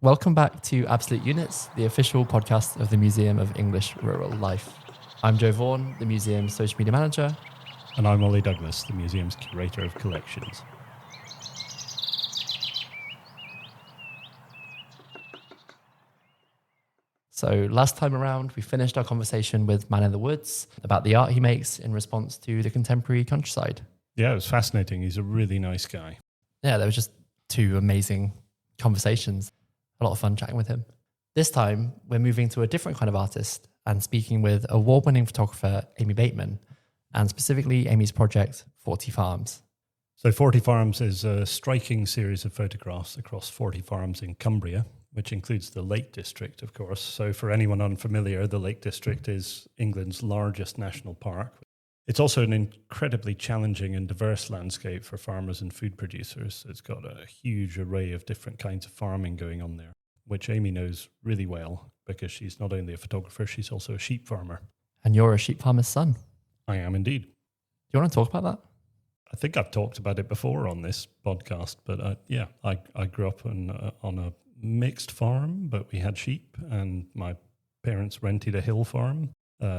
Welcome back to Absolute Units, the official podcast of the Museum of English Rural Life. I'm Joe Vaughan, the museum's social media manager. And I'm Ollie Douglas, the museum's curator of collections. So last time around, we finished our conversation with Man in the Woods about the art he makes in response to the contemporary countryside. Yeah, it was fascinating. He's a really nice guy. Yeah, there was just two amazing conversations. A lot of fun chatting with him. This time, we're moving to a different kind of artist and speaking with award-winning photographer Amy Bateman, and specifically Amy's project, 40 Farms. So 40 Farms is a striking series of photographs across 40 farms in Cumbria, which includes the Lake District, of course. So for anyone unfamiliar, the Lake District is England's largest national park. It's also an incredibly challenging and diverse landscape for farmers and food producers. It's got a huge array of different kinds of farming going on there, which Amy knows really well because she's not only a photographer, she's also a sheep farmer. And you're a sheep farmer's son. I am indeed. Do you want to talk about that? I think I've talked about it before on this podcast, but I grew up on a mixed farm, but we had sheep, and my parents rented a hill farm.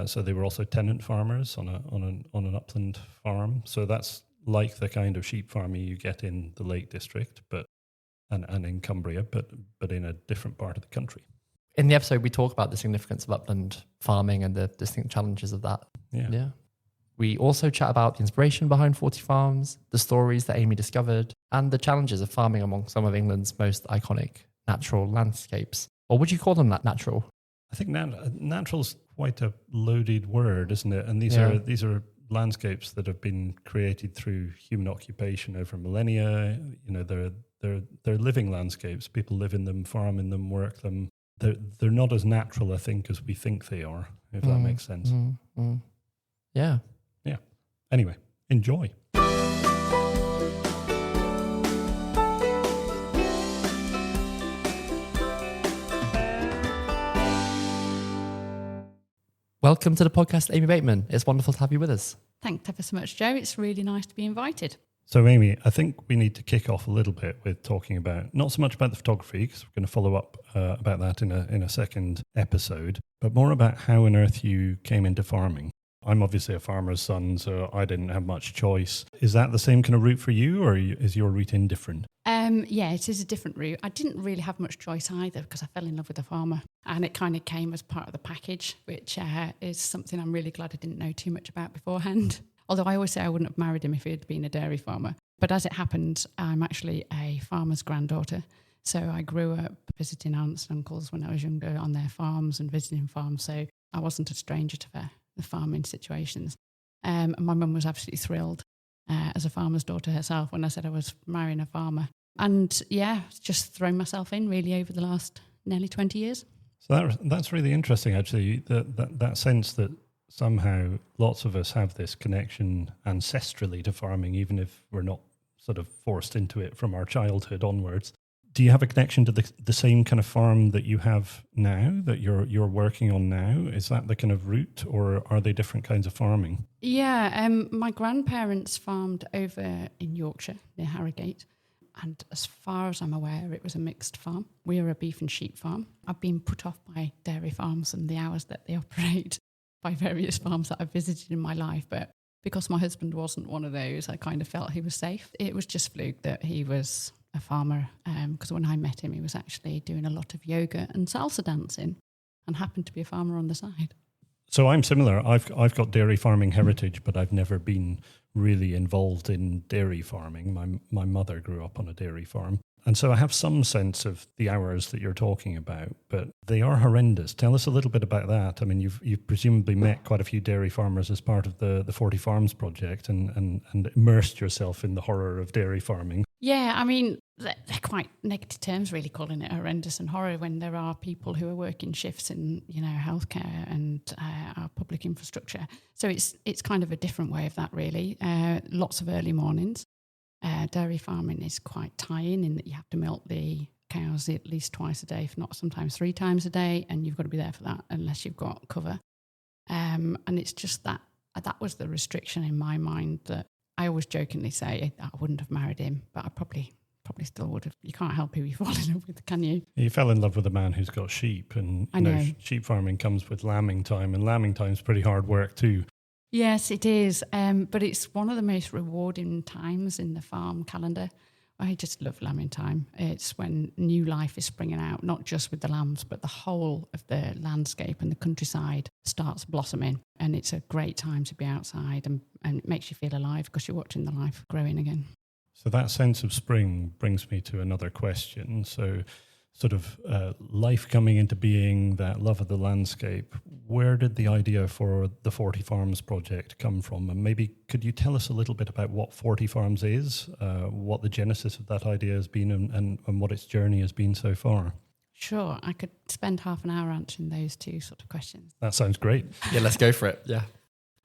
So they were also tenant farmers on an upland farm. So that's like the kind of sheep farming you get in the Lake District, and in Cumbria, but in a different part of the country. In the episode, we talk about the significance of upland farming and the distinct challenges of that. Yeah. We also chat about the inspiration behind 40 Farms, the stories that Amy discovered, and the challenges of farming among some of England's most iconic natural landscapes. Or would you call them that natural? I think natural's quite a loaded word, isn't it? And these are landscapes that have been created through human occupation over millennia. You know, they're living landscapes. People live in them, farm in them, work them. They're not as natural, I think, as we think they are, if that makes sense. Yeah. Yeah. Anyway, enjoy. Welcome to the podcast, Amy Bateman. It's wonderful to have you with us. Thanks ever so much, Joe. It's really nice to be invited. So, Amy, I think we need to kick off a little bit with talking about, not so much about the photography, because we're going to follow up about that in a second episode, but more about how on earth you came into farming. I'm obviously a farmer's son, so I didn't have much choice. Is that the same kind of route for you, or is your route in different? Yeah, it is a different route. I didn't really have much choice either because I fell in love with a farmer, and it kind of came as part of the package, which is something I'm really glad I didn't know too much about beforehand. Although I always say I wouldn't have married him if he had been a dairy farmer. But as it happened, I'm actually a farmer's granddaughter. So I grew up visiting aunts and uncles when I was younger on their farms and visiting farms. So I wasn't a stranger to the farming situations. And my mum was absolutely thrilled as a farmer's daughter herself when I said I was marrying a farmer. And yeah, just thrown myself in really over the last nearly 20 years. So that's really interesting, actually, that sense that somehow lots of us have this connection ancestrally to farming, even if we're not sort of forced into it from our childhood onwards. Do you have a connection to the same kind of farm that you have now, that you're working on now? Is that the kind of route, or are they different kinds of farming? Yeah, my grandparents farmed over in Yorkshire near Harrogate. And as far as I'm aware, it was a mixed farm. We are a beef and sheep farm. I've been put off by dairy farms and the hours that they operate by various farms that I've visited in my life. But because my husband wasn't one of those, I kind of felt he was safe. It was just fluke that he was a farmer, because when I met him, he was actually doing a lot of yoga and salsa dancing and happened to be a farmer on the side. So I'm similar. I've got dairy farming heritage, but I've never been really involved in dairy farming. My mother grew up on a dairy farm. And so I have some sense of the hours that you're talking about, but they are horrendous. Tell us a little bit about that. I mean, you've presumably met quite a few dairy farmers as part of the 40 Farms project and immersed yourself in the horror of dairy farming. Yeah, I mean, they're quite negative terms, really, calling it horrendous and horror when there are people who are working shifts in, healthcare and our public infrastructure. So it's kind of a different way of that, really. Lots of early mornings. Dairy farming is quite tie-in in that you have to milk the cows at least twice a day, if not sometimes 3 times a day, and you've got to be there for that unless you've got cover. And it's just that was the restriction in my mind that I always jokingly say I wouldn't have married him, but I probably probably still would have. You can't help who you fall in love with, can you? You fell in love with a man who's got sheep, and I know. Sheep farming comes with lambing time, and lambing time's pretty hard work too. Yes, it is. But it's one of the most rewarding times in the farm calendar. I just love lambing time. It's when new life is springing out, not just with the lambs, but the whole of the landscape and the countryside starts blossoming. And it's a great time to be outside, and it makes you feel alive because you're watching the life growing again. So that sense of spring brings me to another question. So sort of life coming into being, that love of the landscape, where did the idea for the 40 Farms project come from? And maybe could you tell us a little bit about what 40 Farms is, what the genesis of that idea has been, and what its journey has been so far? Sure, I could spend half an hour answering those two sort of questions. That sounds great. Yeah, let's go for it. Yeah.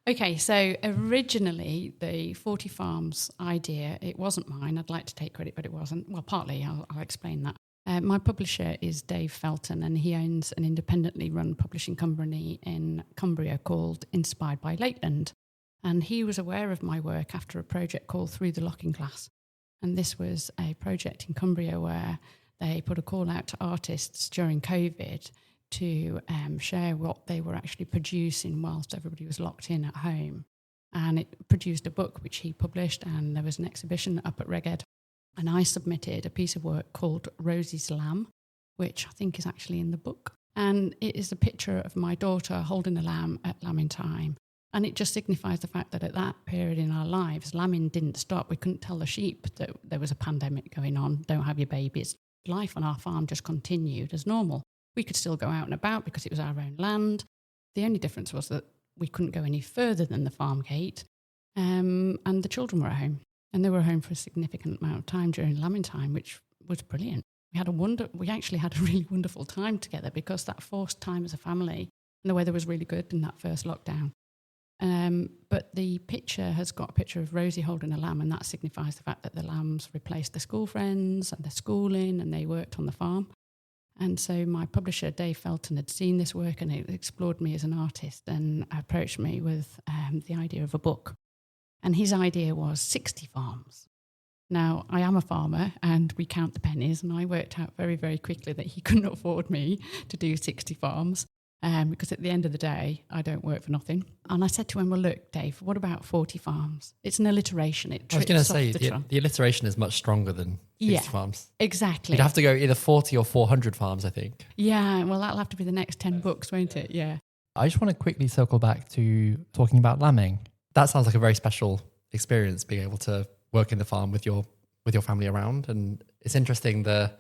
Okay, so originally the 40 Farms idea, it wasn't mine. I'd like to take credit, but it wasn't. Well, partly, I'll explain that. My publisher is Dave Felton, and he owns an independently run publishing company in Cumbria called Inspired by Lakeland. And he was aware of my work after a project called Through the Looking Glass. And this was a project in Cumbria where they put a call out to artists during COVID to share what they were actually producing whilst everybody was locked in at home. And it produced a book which he published, and there was an exhibition up at Reged. And I submitted a piece of work called Rosie's Lamb, which I think is actually in the book. And it is a picture of my daughter holding a lamb at lambing time. And it just signifies the fact that at that period in our lives, lambing didn't stop. We couldn't tell the sheep that there was a pandemic going on, don't have your babies. Life on our farm just continued as normal. We could still go out and about because it was our own land. The only difference was that we couldn't go any further than the farm gate, and the children were at home. And they were home for a significant amount of time during lambing time, which was brilliant. We actually had a really wonderful time together because that forced time as a family, and the weather was really good in that first lockdown. But the picture has got a picture of Rosie holding a lamb, and that signifies the fact that the lambs replaced their school friends and their schooling, and they worked on the farm. And so my publisher, Dave Felton, had seen this work and it explored me as an artist and approached me with the idea of a book. And his idea was 60 farms. Now, I am a farmer and we count the pennies, and I worked out very, very quickly that he couldn't afford me to do 60 farms because at the end of the day, I don't work for nothing. And I said to him, well, look, Dave, what about 40 farms? It's an alliteration. It I was going to say, the alliteration is much stronger than 60 farms. Exactly. You'd have to go either 40 or 400 farms, I think. Yeah, well, that'll have to be the next 10 books, won't it? Yeah. I just want to quickly circle back to talking about lambing. That sounds like a very special experience, being able to work in the farm with your family around. And it's interesting, the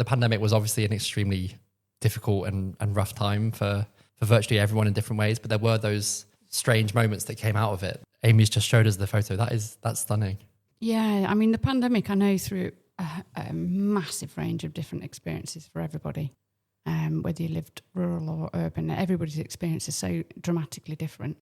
pandemic was obviously an extremely difficult and rough time for virtually everyone in different ways, but there were those strange moments that came out of it. Amy's just showed us the photo. That's stunning. Yeah, I mean, the pandemic, I know, through a massive range of different experiences for everybody. Whether you lived rural or urban, everybody's experience is so dramatically different.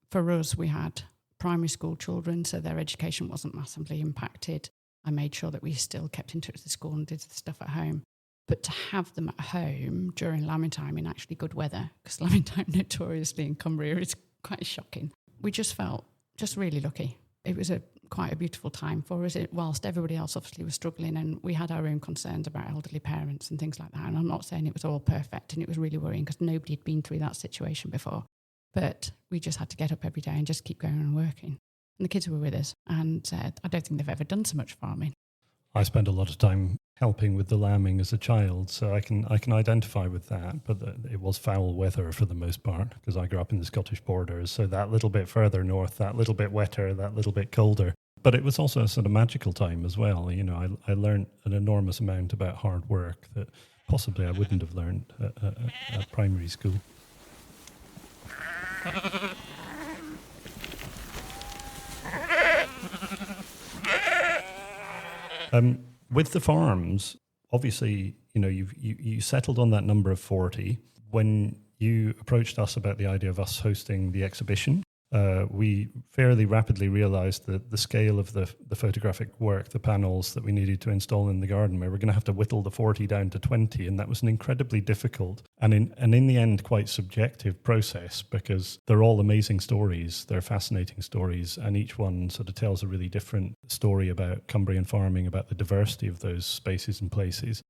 For us, we had primary school children, so their education wasn't massively impacted. I made sure that we still kept in touch with the school and did the stuff at home. But to have them at home during lambing time in actually good weather, because lambing time notoriously in Cumbria is quite shocking. We just felt just really lucky. It was quite a beautiful time for us, whilst everybody else obviously was struggling, and we had our own concerns about elderly parents and things like that. And I'm not saying it was all perfect, and it was really worrying because nobody had been through that situation before. But we just had to get up every day and just keep going and working. And the kids were with us, and I don't think they've ever done so much farming. I spent a lot of time helping with the lambing as a child, so I can identify with that. But it was foul weather for the most part because I grew up in the Scottish borders, so that little bit further north, that little bit wetter, that little bit colder. But it was also a sort of magical time as well. You know, I learned an enormous amount about hard work that possibly I wouldn't have learned at primary school. With the farms, obviously, you know, you settled on that number of 40 when you approached us about the idea of us hosting the exhibition. we fairly rapidly realized that the scale of the photographic work, the panels that we needed to install in the garden, we were going to have to whittle the 40 down to 20. And that was an incredibly difficult and in the end quite subjective process, because they're all amazing stories. They're fascinating stories. And each one sort of tells a really different story about Cumbrian farming, about the diversity of those spaces and places.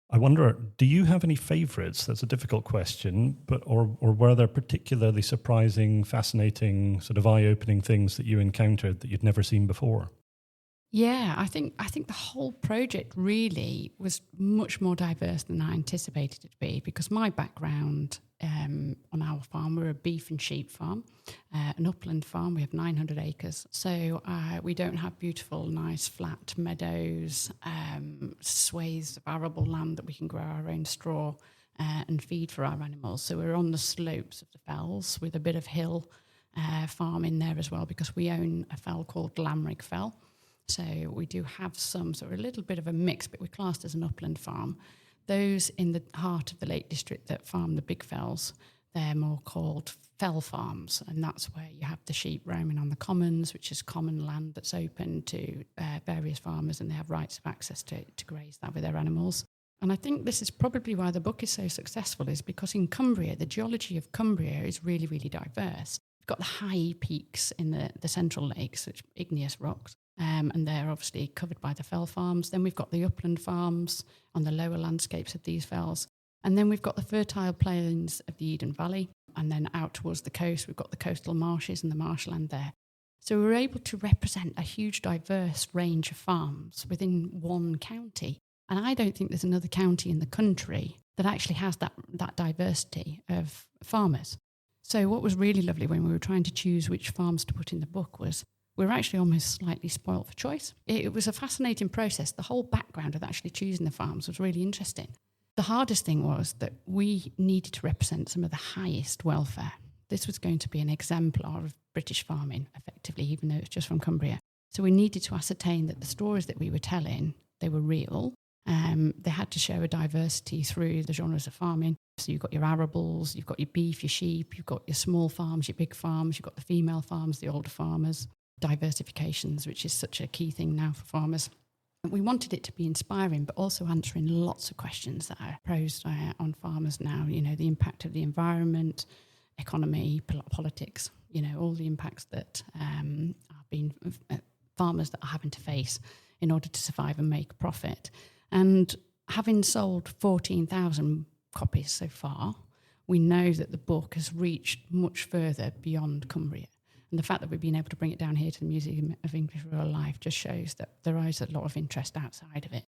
I wonder, do you have any favourites? That's a difficult question, but or were there particularly surprising, fascinating, sort of eye-opening things that you encountered that you'd never seen before? Yeah, I think the whole project really was much more diverse than I anticipated it to be, because my background on our farm, we're a beef and sheep farm, an upland farm. We have 900 acres. So we don't have beautiful, nice, flat meadows, swathes of arable land that we can grow our own straw and feed for our animals. So we're on the slopes of the fells with a bit of hill farm in there as well, because we own a fell called Lamrig Fell. So we do have some sort of a little bit of a mix, but we're classed as an upland farm. Those in the heart of the Lake District that farm the big fells, they're more called fell farms, and that's where you have the sheep roaming on the commons, which is common land that's open to various farmers, and they have rights of access to graze that with their animals. And I think this is probably why the book is so successful, is because in Cumbria, the geology of Cumbria is really, really diverse. We've got the high peaks in the central lakes, which are igneous rocks. And they're obviously covered by the fell farms. Then we've got the upland farms on the lower landscapes of these fells. And then we've got the fertile plains of the Eden Valley. And then out towards the coast, we've got the coastal marshes and the marshland there. So we're able to represent a huge, diverse range of farms within one county. And I don't think there's another county in the country that actually has that diversity of farmers. So what was really lovely when we were trying to choose which farms to put in the book was we were actually almost slightly spoilt for choice. It was a fascinating process. The whole background of actually choosing the farms was really interesting. The hardest thing was that we needed to represent some of the highest welfare. This was going to be an exemplar of British farming, effectively, even though it's just from Cumbria. So we needed to ascertain that the stories that we were telling, they were real. They had to show a diversity through the genres of farming. So you've got your arables, you've got your beef, your sheep, you've got your small farms, your big farms, you've got the female farms, the older farmers. Diversifications, which is such a key thing now for farmers. We wanted it to be inspiring, but also answering lots of questions that are posed on farmers now. You know, the impact of the environment, economy, politics. You know, all the impacts that are being farmers that are having to face in order to survive and make a profit. And having sold 14,000 copies so far, we know that the book has reached much further beyond Cumbria. And the fact that we've been able to bring it down here to the Museum of English Rural Life just shows that there is a lot of interest outside of it.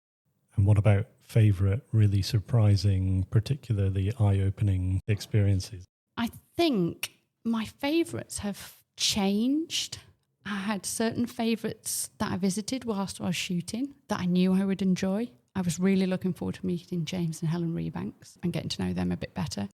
And what about favourite, really surprising, particularly eye-opening experiences? I think my favourites have changed. I had certain favourites that I visited whilst I was shooting that I knew I would enjoy. I was really looking forward to meeting James and Helen Rebanks and getting to know them a bit better.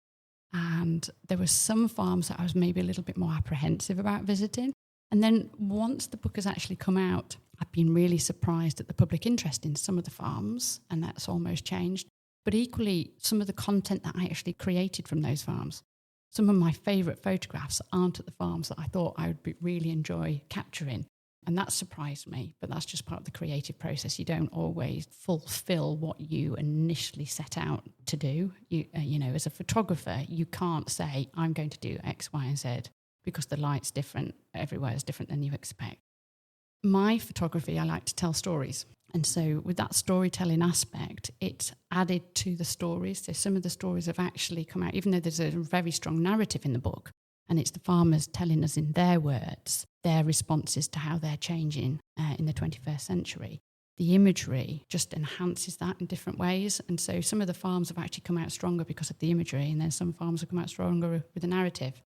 And there were some farms that I was maybe a little bit more apprehensive about visiting. And then once the book has actually come out, I've been really surprised at the public interest in some of the farms, and that's almost changed. But equally, some of the content that I actually created from those farms. Some of my favourite photographs aren't at the farms that I thought I would really enjoy capturing. And that surprised me, but that's just part of the creative process. You don't always fulfill what you initially set out to do. You know, as a photographer, you can't say, I'm going to do X, Y, and Z, because the light's different. Everywhere is different than you expect. My photography, I like to tell stories. And so with that storytelling aspect, it's added to the stories. So some of the stories have actually come out, even though there's a very strong narrative in the book, and it's the farmers telling us in their words their responses to how they're changing in the 21st century. The imagery just enhances that in different ways. And so some of the farms have actually come out stronger because of the imagery, and then some farms have come out stronger with the narrative.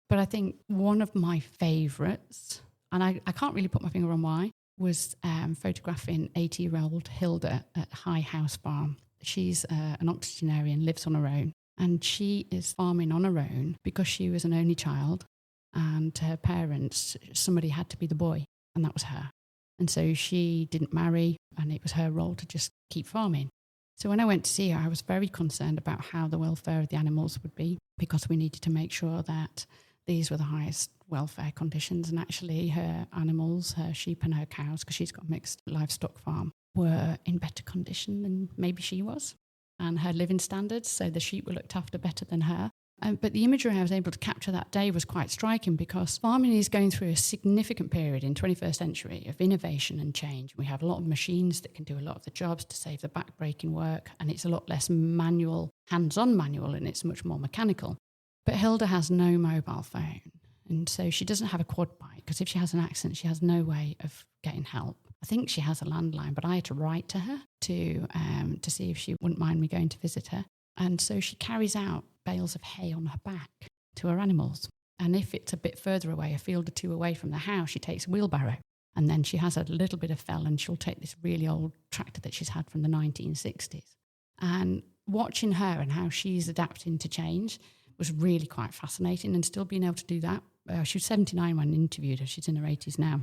But I think one of my favourites, and I can't really put my finger on why, was photographing 80-year-old Hilda at High House Farm. She's an octogenarian, lives on her own. And she is farming on her own because she was an only child, and her parents, somebody had to be the boy, and that was her. And so she didn't marry, and it was her role to just keep farming. So when I went to see her, I was very concerned about how the welfare of the animals would be, because we needed to make sure that these were the highest welfare conditions, and actually her animals, her sheep and her cows, because she's got a mixed livestock farm, were in better condition than maybe she was, and her living standards, so the sheep were looked after better than her. But the imagery I was able to capture that day was quite striking, because farming is going through a significant period in 21st century of innovation and change. We have a lot of machines that can do a lot of the jobs to save the back-breaking work, and it's a lot less manual, hands-on manual, and it's much more mechanical. But Hilda has no mobile phone, and so she doesn't have a quad bike, because if she has an accident, she has no way of getting help. I think she has a landline, but I had to write to her to see if she wouldn't mind me going to visit her. And so she carries out bales of hay on her back to her animals. And if it's a bit further away, a field or two away from the house, she takes a wheelbarrow. And then she has a little bit of fell, and she'll take this really old tractor that she's had from the 1960s. And watching her and how she's adapting to change was really quite fascinating, and still being able to do that. She was 79 when I interviewed her. She's in her 80s now.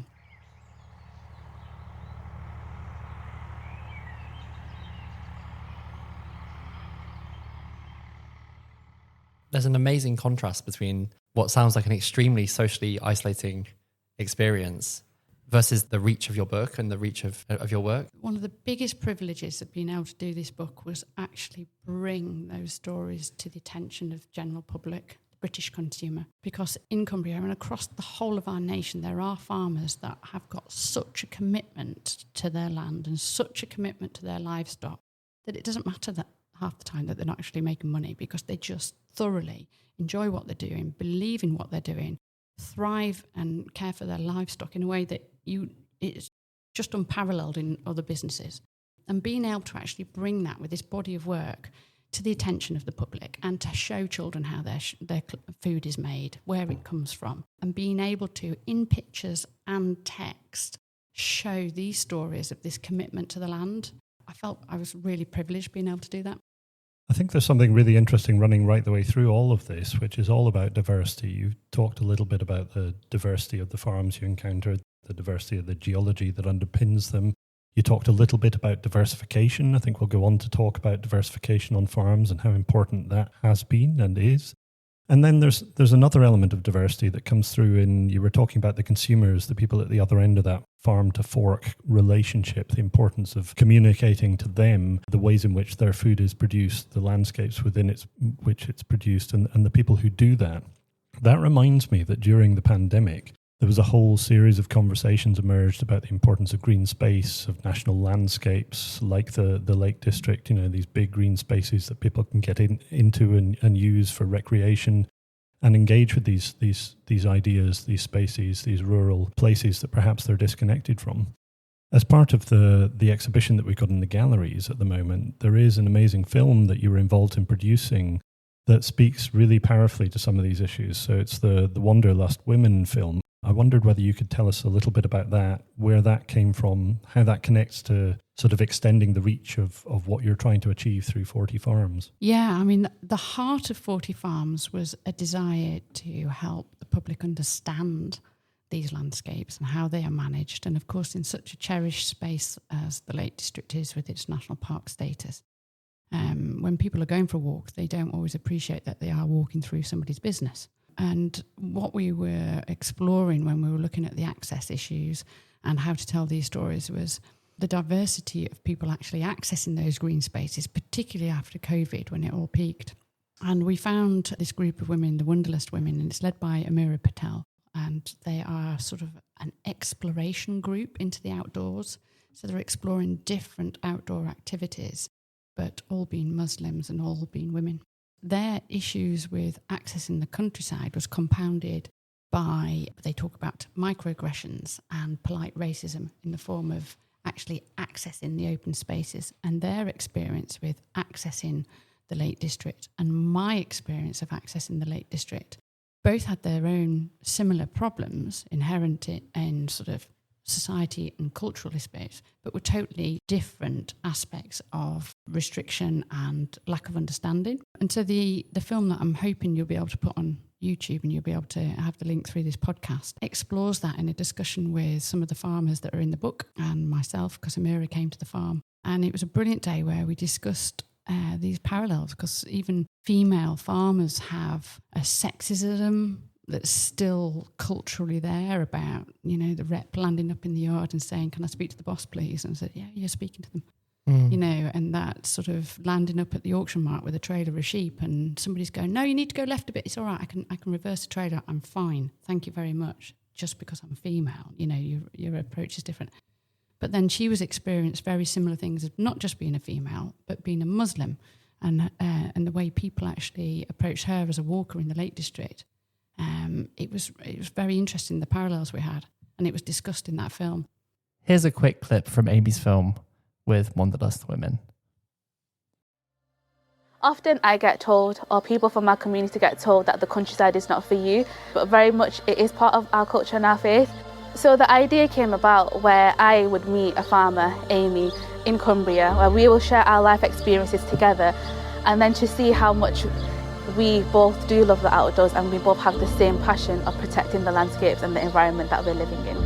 There's an amazing contrast between what sounds like an extremely socially isolating experience versus the reach of your book and the reach of your work. One of the biggest privileges of being able to do this book was actually bring those stories to the attention of the general public, the British consumer. Because in Cumbria and across the whole of our nation, there are farmers that have got such a commitment to their land and such a commitment to their livestock that it doesn't matter that half the time that they're not actually making money, because they just thoroughly enjoy what they're doing, believe in what they're doing, thrive and care for their livestock in a way that it's just unparalleled in other businesses. And being able to actually bring that with this body of work to the attention of the public, and to show children how their food is made, where it comes from, and being able to, in pictures and text, show these stories of this commitment to the land. I felt I was really privileged being able to do that. I think there's something really interesting running right the way through all of this, which is all about diversity. You talked a little bit about the diversity of the farms you encountered, the diversity of the geology that underpins them. You talked a little bit about diversification. I think we'll go on to talk about diversification on farms and how important that has been and is. And then there's another element of diversity that comes through in, you were talking about the consumers, the people at the other end of that farm to fork relationship, the importance of communicating to them the ways in which their food is produced, the landscapes within which it's produced, and the people who do that. That reminds me that during the pandemic, there was a whole series of conversations emerged about the importance of green space, of national landscapes like the Lake District, these big green spaces that people can get into and use for recreation, and engage with these ideas, these spaces, these rural places that perhaps they're disconnected from. As part of the exhibition that we've got in the galleries at the moment, there is an amazing film that you were involved in producing that speaks really powerfully to some of these issues. So it's the Wanderlust Women film. I wondered whether you could tell us a little bit about that, where that came from, how that connects to sort of extending the reach of what you're trying to achieve through 40 Farms. Yeah, I mean, the heart of 40 Farms was a desire to help the public understand these landscapes and how they are managed. And of course, in such a cherished space as the Lake District is with its national park status, when people are going for a walk, they don't always appreciate that they are walking through somebody's business. And what we were exploring when we were looking at the access issues and how to tell these stories was the diversity of people actually accessing those green spaces, particularly after COVID when it all peaked. And we found this group of women, the Wanderlust Women, and it's led by Amy Bateman. And they are sort of an exploration group into the outdoors. So they're exploring different outdoor activities, but all being Muslims and all being women. Their issues with accessing the countryside was compounded by, they talk about microaggressions and polite racism in the form of actually accessing the open spaces, and their experience with accessing the Lake District and my experience of accessing the Lake District both had their own similar problems inherent in sort of society and cultural space, but were totally different aspects of restriction and lack of understanding. And so the film that I'm hoping you'll be able to put on YouTube, and you'll be able to have the link through this podcast, explores that in a discussion with some of the farmers that are in the book and myself, because Amira came to the farm. And it was a brilliant day where we discussed these parallels, because even female farmers have a sexism that's still culturally there about, the rep landing up in the yard and saying, "Can I speak to the boss, please?" And I said, "Yeah, you're speaking to them." And that sort of landing up at the auction mart with a trailer of sheep and somebody's going, "No, you need to go left a bit. It's all right. I can reverse the trailer. I'm fine. Thank you very much." Just because I'm female, your approach is different. But then she was experienced very similar things of not just being a female, but being a Muslim, and the way people actually approached her as a walker in the Lake District. It was very interesting, the parallels we had, and it was discussed in that film. Here's a quick clip from Amy's film with Wanderlust Women. Often I get told, or people from my community get told, that the countryside is not for you, but very much it is part of our culture and our faith. So the idea came about where I would meet a farmer, Amy, in Cumbria, where we will share our life experiences together, and then to see how much we both do love the outdoors and we both have the same passion of protecting the landscapes and the environment that we're living in.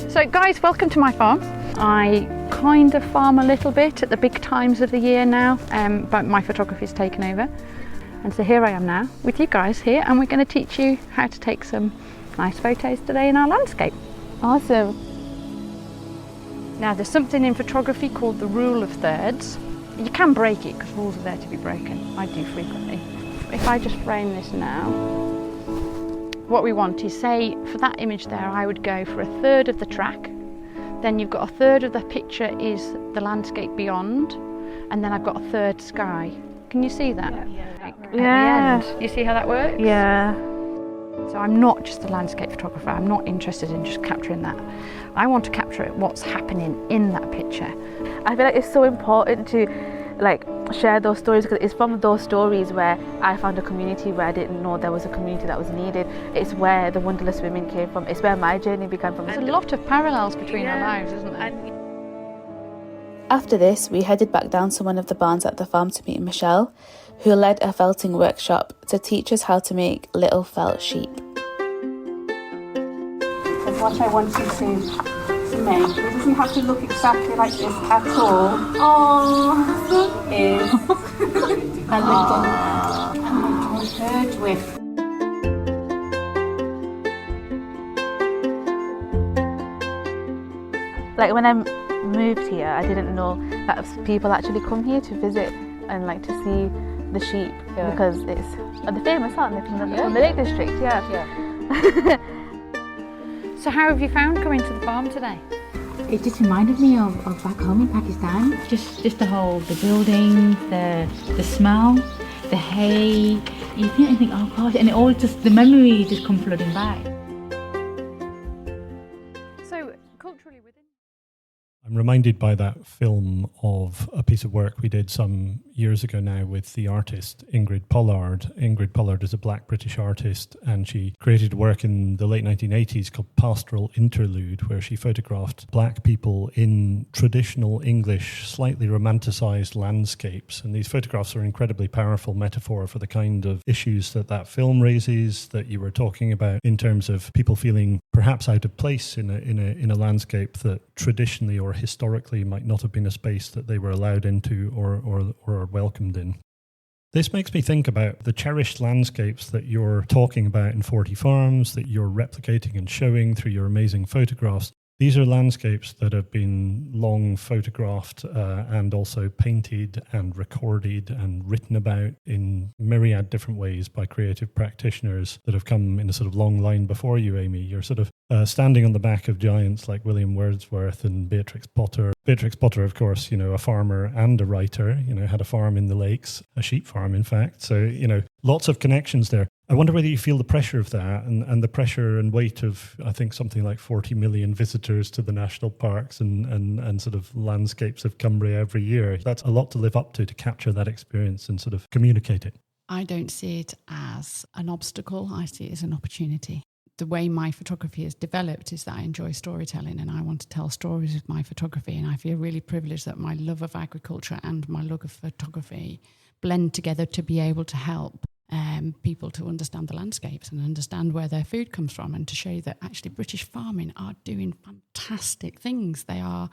So guys, welcome to my farm. I kind of farm a little bit at the big times of the year now, but my photography's taken over. And so here I am now with you guys here, and we're going to teach you how to take some nice photos today in our landscape. Awesome. Now there's something in photography called the rule of thirds. You can break it because rules are there to be broken. I do frequently. If I just frame this now, what we want is, say, for that image there, I would go for a third of the track. Then you've got a third of the picture is the landscape beyond, and then I've got a third sky. Can you see that? Yeah. At the end. You see how that works? Yeah. So I'm not just a landscape photographer. I'm not interested in just capturing that. I want to capture what's happening in that picture. I feel like it's so important to share those stories, because it's from those stories where I found a community where I didn't know there was a community that was needed. It's where the Wanderlust Women came from. It's where my journey began from. There's a lot of parallels between our lives, isn't there? After this, we headed back down to one of the barns at the farm to meet Michelle, who led a felting workshop to teach us how to make little felt sheep. And what I want you to make, it doesn't have to look exactly like this at all. Oh, is a little bird with. Like when I moved here, I didn't know that people actually come here to visit and to see the sheep, because they're famous, aren't they, from the Lake District? Yeah. So how have you found coming to the farm today? It just reminded me of back home in Pakistan. Just the building, the smell, the hay. You think, oh gosh, and it all the memory just come flooding back. So culturally within. I'm reminded by that film of a piece of work we did some years ago now with the artist Ingrid Pollard. Ingrid Pollard is a black British artist, and she created work in the late 1980s called Pastoral Interlude, where she photographed black people in traditional English, slightly romanticised landscapes. And these photographs are an incredibly powerful metaphor for the kind of issues that film raises, that you were talking about, in terms of people feeling perhaps out of place in a landscape that traditionally or historically might not have been a space that they were allowed into or welcomed in. This makes me think about the cherished landscapes that you're talking about in 40 Farms, that you're replicating and showing through your amazing photographs. These are landscapes that have been long photographed and also painted and recorded and written about in myriad different ways by creative practitioners that have come in a sort of long line before you, Amy. You're sort of standing on the back of giants like William Wordsworth and Beatrix Potter. Beatrix Potter, of course, a farmer and a writer, had a farm in the lakes, a sheep farm, in fact. So, lots of connections there. I wonder whether you feel the pressure of that and the pressure and weight of, I think, something like 40 million visitors to the national parks and sort of landscapes of Cumbria every year. That's a lot to live up to capture that experience and sort of communicate it. I don't see it as an obstacle. I see it as an opportunity. the way my photography has developed is that I enjoy storytelling and I want to tell stories with my photography. And I feel really privileged that my love of agriculture and my love of photography blend together to be able to help people to understand the landscapes and understand where their food comes from, and to show that actually British farming are doing fantastic things. They are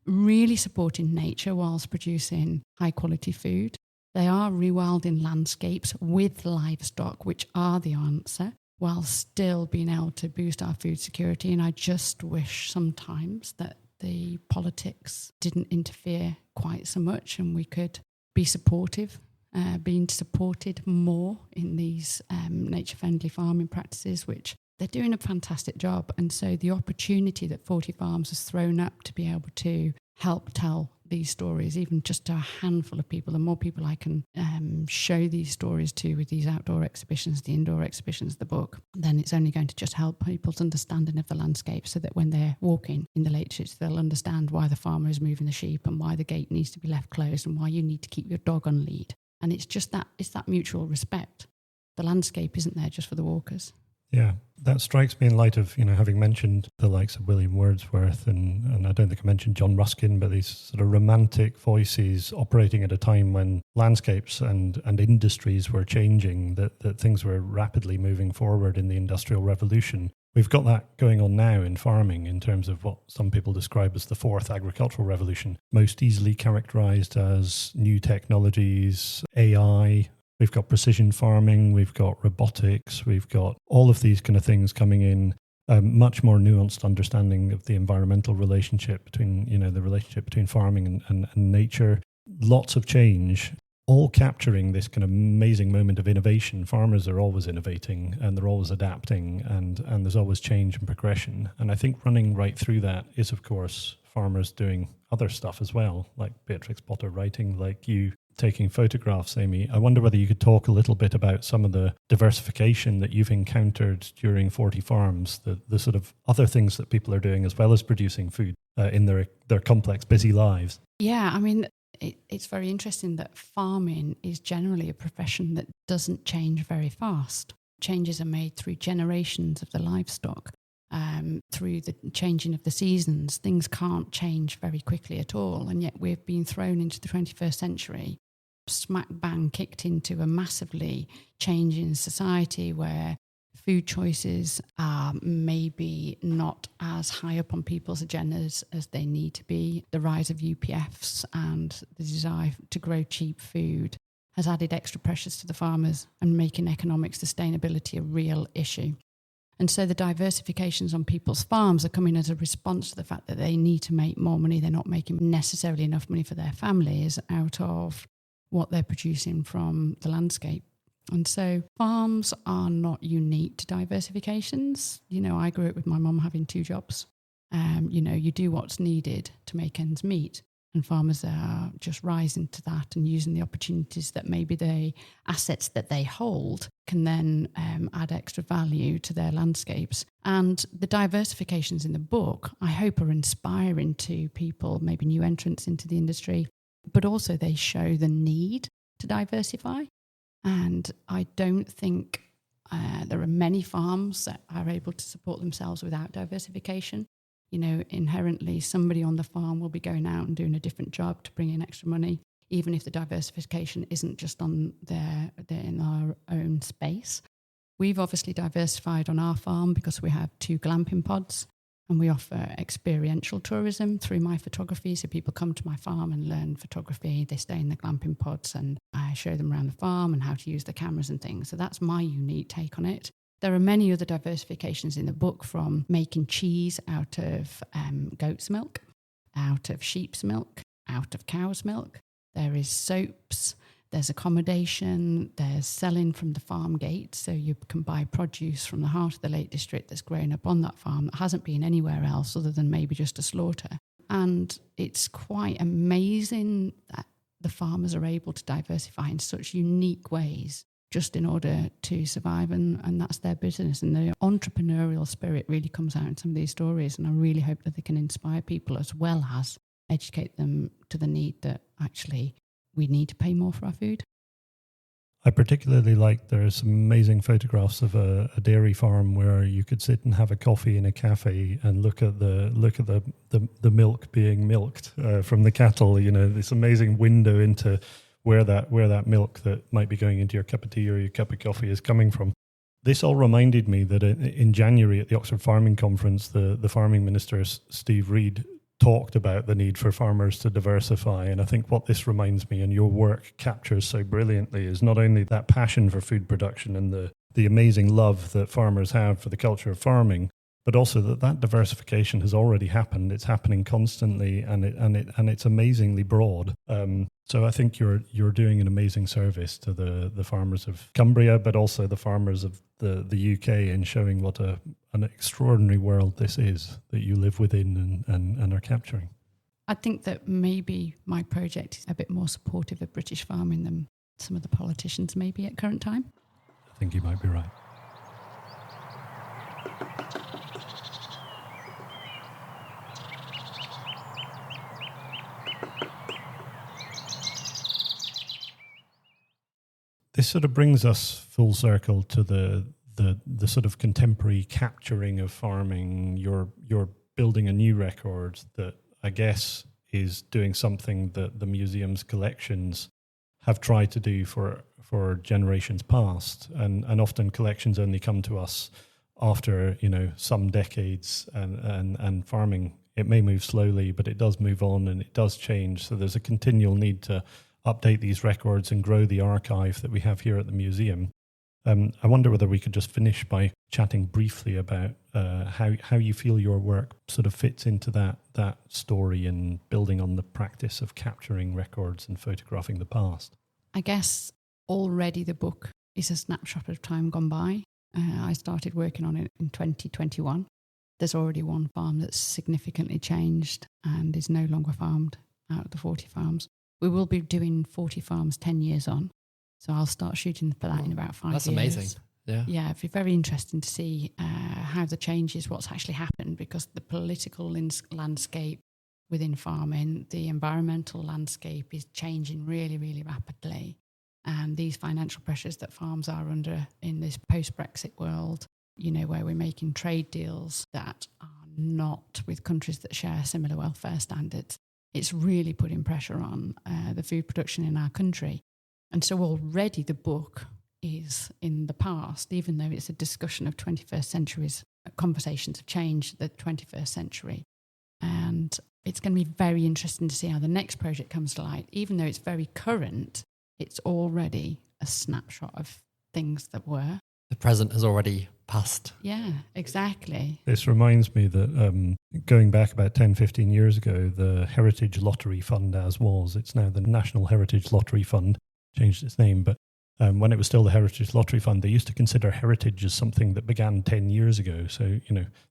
really supporting nature whilst producing high quality food. They are rewilding landscapes with livestock, which are the answer, while still being able to boost our food security. And I just wish sometimes that the politics didn't interfere quite so much and we could be supportive, being supported more in these nature-friendly farming practices, which they're doing a fantastic job. And so the opportunity that 40 Farms has thrown up to be able to help tell these stories, even just to a handful of people, the more people I can show these stories to with these outdoor exhibitions, the indoor exhibitions, the book, then it's only going to just help people's understanding of the landscape, so that when they're walking in the Lake District, they'll understand why the farmer is moving the sheep and why the gate needs to be left closed and why you need to keep your dog on lead. And it's just that, it's that mutual respect. The landscape isn't there just for the walkers. Yeah, that strikes me in light of, having mentioned the likes of William Wordsworth and I don't think I mentioned John Ruskin, but these sort of romantic voices operating at a time when landscapes and industries were changing, that things were rapidly moving forward in the Industrial Revolution. We've got that going on now in farming in terms of what some people describe as the fourth agricultural revolution, most easily characterized as new technologies, AI. We've got precision farming, we've got robotics, we've got all of these kind of things coming in, much more nuanced understanding of the environmental relationship between, the relationship between farming and nature. Lots of change, all capturing this kind of amazing moment of innovation. Farmers are always innovating and they're always adapting, and there's always change and progression. And I think running right through that is, of course, farmers doing other stuff as well, like Beatrix Potter writing, like you taking photographs, Amy. I wonder whether you could talk a little bit about some of the diversification that you've encountered during 40 Farms, the sort of other things that people are doing as well as producing food in their complex, busy lives. Yeah, I mean, it's very interesting that farming is generally a profession that doesn't change very fast. Changes are made through generations of the livestock, through the changing of the seasons. Things can't change very quickly at all. And yet we've been thrown into the 21st century, smack bang kicked into a massively changing society where food choices are maybe not as high up on people's agendas as they need to be. The rise of UPFs and the desire to grow cheap food has added extra pressures to the farmers and making economic sustainability a real issue. And so the diversifications on people's farms are coming as a response to the fact that they need to make more money. They're not making necessarily enough money for their families out of what they're producing from the landscape. And so farms are not unique to diversifications. I grew up with my mum having 2 jobs. You do what's needed to make ends meet. And farmers are just rising to that and using the opportunities that maybe the assets that they hold can then add extra value to their landscapes. And the diversifications in the book, I hope, are inspiring to people, maybe new entrants into the industry, but also they show the need to diversify. And I don't think there are many farms that are able to support themselves without diversification. Inherently, somebody on the farm will be going out and doing a different job to bring in extra money, even if the diversification isn't just on they're in our own space. We've obviously diversified on our farm because we have 2 glamping pods, and we offer experiential tourism through my photography. So people come to my farm and learn photography. They stay in the glamping pods and I show them around the farm and how to use the cameras and things. So that's my unique take on it. There are many other diversifications in the book, from making cheese out of goat's milk, out of sheep's milk, out of cow's milk. There is soaps, there's accommodation, there's selling from the farm gate. So you can buy produce from the heart of the Lake District that's grown up on that farm that hasn't been anywhere else other than maybe just a slaughter. And it's quite amazing that the farmers are able to diversify in such unique ways, just in order to survive, and that's their business. And the entrepreneurial spirit really comes out in some of these stories, and I really hope that they can inspire people as well as educate them to the need that actually we need to pay more for our food. I particularly like there are some amazing photographs of a dairy farm where you could sit and have a coffee in a cafe and look at the milk being milked from the cattle. You know, this amazing window into where that milk that might be going into your cup of tea or your cup of coffee is coming from. This all reminded me that in January at the Oxford Farming Conference, the farming minister, Steve Reed, talked about the need for farmers to diversify. And I think what this reminds me, and your work captures so brilliantly, is not only that passion for food production and the amazing love that farmers have for the culture of farming, but also that diversification has already happened. It's happening constantly, and it's amazingly broad. So I think you're doing an amazing service to the farmers of Cumbria, but also the farmers of the UK, in showing what an extraordinary world this is that you live within and are capturing. I think that maybe my project is a bit more supportive of British farming than some of the politicians maybe at current time. I think you might be right. This sort of brings us full circle to the sort of contemporary capturing of farming. You're building a new record that I guess is doing something that the museum's collections have tried to do for generations past, and often collections only come to us after some decades, and farming, it may move slowly, but it does move on and it does change. So there's a continual need to update these records and grow the archive that we have here at the museum. I wonder whether we could just finish by chatting briefly about how you feel your work sort of fits into that story and building on the practice of capturing records and photographing the past. I guess already the book is a snapshot of time gone by. I started working on it in 2021. There's already one farm that's significantly changed and is no longer farmed out of the 40 farms. We will be doing 40 farms 10 years on. So I'll start shooting for that in about 5 years. That's amazing. Yeah. Yeah, it'd be very interesting to see how the changes, what's actually happened, because the political landscape within farming, the environmental landscape is changing really, really rapidly. And these financial pressures that farms are under in this post-Brexit world, where we're making trade deals that are not with countries that share similar welfare standards, it's really putting pressure on the food production in our country. And so already the book is in the past, even though it's a discussion of 21st century's conversations have changed the 21st century. And it's going to be very interesting to see how the next project comes to light. Even though it's very current, it's already a snapshot of things that were. The present has already passed. Yeah, exactly. This reminds me that going back about 10, 15 years ago, the Heritage Lottery Fund as was, it's now the National Heritage Lottery Fund, changed its name, but when it was still the Heritage Lottery Fund, they used to consider heritage as something that began 10 years ago. So,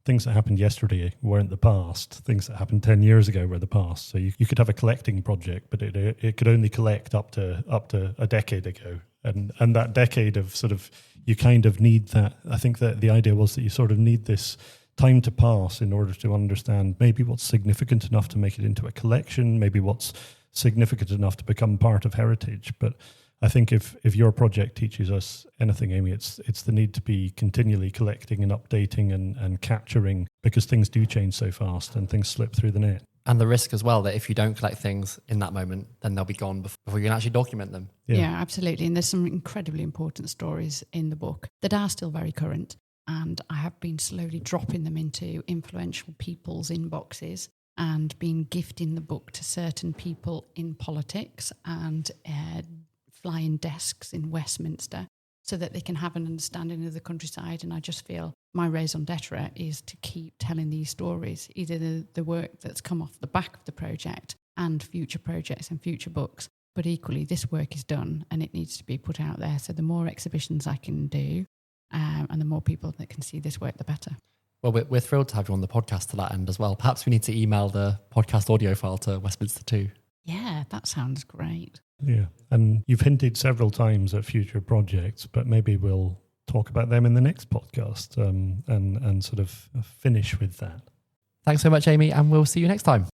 things that happened yesterday weren't the past. Things that happened 10 years ago were the past. So you could have a collecting project, but it could only collect up to a decade ago. And that decade of sort of, you kind of need that. I think that the idea was that you sort of need this time to pass in order to understand maybe what's significant enough to make it into a collection, maybe what's significant enough to become part of heritage. But I think if your project teaches us anything, Amy, it's the need to be continually collecting and updating and capturing, because things do change so fast and things slip through the net. And the risk as well that if you don't collect things in that moment, then they'll be gone before you can actually document them. Yeah, absolutely. And there's some incredibly important stories in the book that are still very current. And I have been slowly dropping them into influential people's inboxes and been gifting the book to certain people in politics and flying desks in Westminster so that they can have an understanding of the countryside. And I just feel my raison d'etre is to keep telling these stories, either the work that's come off the back of the project and future projects and future books, but equally this work is done and it needs to be put out there. So the more exhibitions I can do and the more people that can see this work, the better. Well, we're thrilled to have you on the podcast to that end as well. Perhaps we need to email the podcast audio file to Westminster too. Yeah, that sounds great. Yeah, and you've hinted several times at future projects, but maybe we'll talk about them in the next podcast and sort of finish with that. Thanks so much, Amy, and we'll see you next time.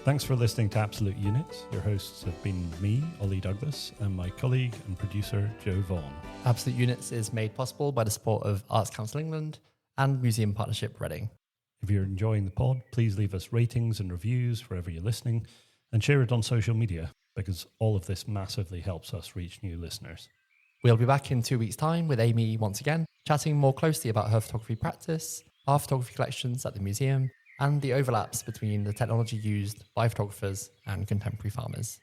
Thanks for listening to Absolute Units. Your hosts have been me, Ollie Douglas, and my colleague and producer, Joe Vaughan. Absolute Units is made possible by the support of Arts Council England and Museum Partnership Reading. If you're enjoying the pod, please leave us ratings and reviews wherever you're listening and share it on social media, because all of this massively helps us reach new listeners. We'll be back in 2 weeks' time with Amy once again, chatting more closely about her photography practice, our photography collections at the museum, and the overlaps between the technology used by photographers and contemporary farmers.